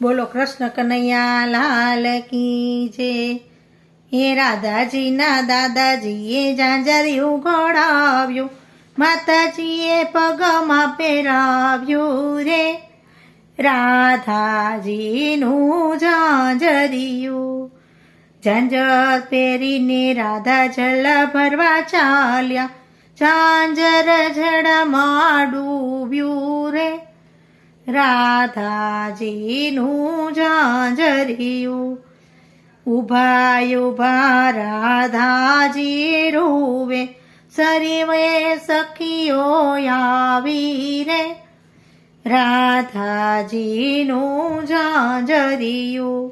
બોલો કૃષ્ણ કનૈયા લાલ કી જય। હે રાધાજીના દાદાજીએ ઝાંઝરિયું ઘોડાવ્યું, માતાજીએ પગમાં પહેરાવ્યું રે। રાધાજીનું ઝાંઝરિયું, ઝાંઝર પહેરીને રાધા જલ ભરવા ચાલ્યા, ઝાંઝર જળમાં ડૂબ્યું રે। રાધાજીનું ઝાંઝરિયું, ઉભા ઉભા રાધાજી રૂવે, સરીવે સખીઓ આવી રે। રાધાજીનું ઝાંઝરિયું,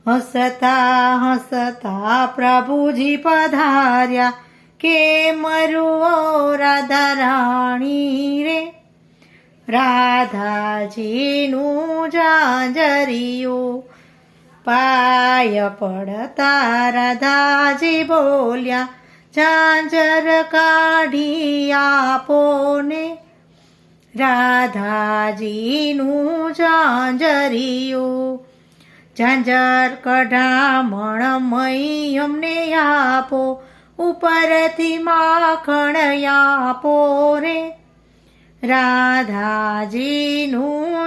હસતા હસતા પ્રભુજી પધાર્યા, કે મરુઓ રાધા રાણી રે। રાધાજીનું ઝાંઝરિયું, પાય પડતા રાધાજી બોલ્યા, ઝાંઝર કાઢી આપો ને। રાધાજીનું ઝાંઝરિયું, ઝાંઝર કઢામણ મય અમને આપો, ઉપરથી માખણ આપો રે। રાધાજીનું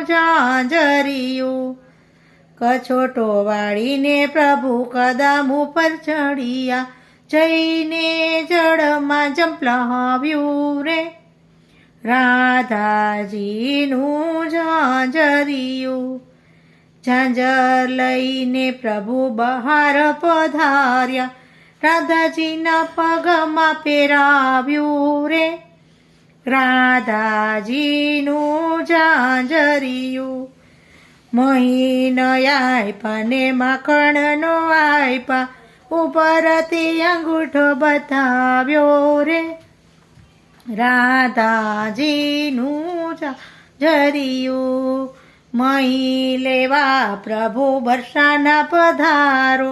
ઝાંઝરિયું, કછોટો વાળીને પ્રભુ કદમ ઉપર ચડ્યા, જઈને જળમાં ઝંપલાવ્યું રે। રાધાજીનું ઝાંઝરિયું, ઝાંઝર લઈને પ્રભુ બહાર પધાર્યા, રાધાજીના પગમાં પહેરાવ્યું રે। રાધાજીનું ઝાંઝરિયું, મહીન આપ્યા ને માખણનો આપ્યા, ઉપરથી અંગૂઠો બતાવ્યો રે। રાધાજીનું ઝાંઝરિયું, મહી લેવા પ્રભુ બરસાના પધારો,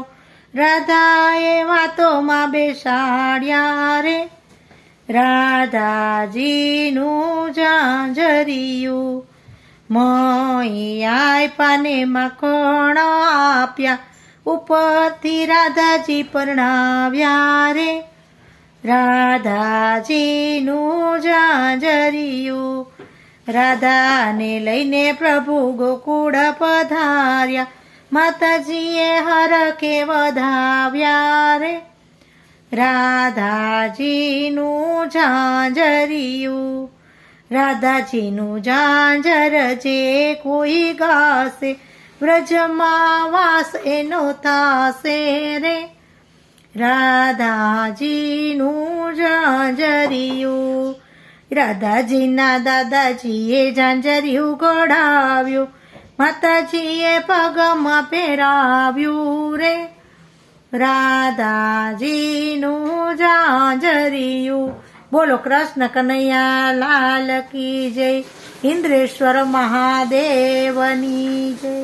રાધાએ વાતોમાં બેસાડ્યા રે। રાધાજીનું ઝાંઝરિયું, મહી આપ્યા ને માખણ આપ્યા, ઉપરથી રાધાજી પરણાવ્યા રે। રાધાજીનું ઝાંઝરિયું, રાધાને લઈને પ્રભુ ગોકુળ પધાર્યા, માતાજીએ હરખે વધાવ્યા રે। રાધાજીનું ઝાંઝરિયું, રાધાજીનું ઝાંઝર જે કોઈ ગાશે, વ્રજમાં વાસ એનો થાશે રે। રાધાજીનું ઝાંઝરિયું, રાધાજીના દાદાજીએ ઝાંઝરિયું ઘોડાવ્યું, માતાજીએ પગમાં પહેરાવ્યું રે। રાધાજીનું ઝાંઝરિયું, બોલો કૃષ્ણ કનૈયા લાલ કી જય। ઇન્દ્રેશ્વર મહાદેવની જય।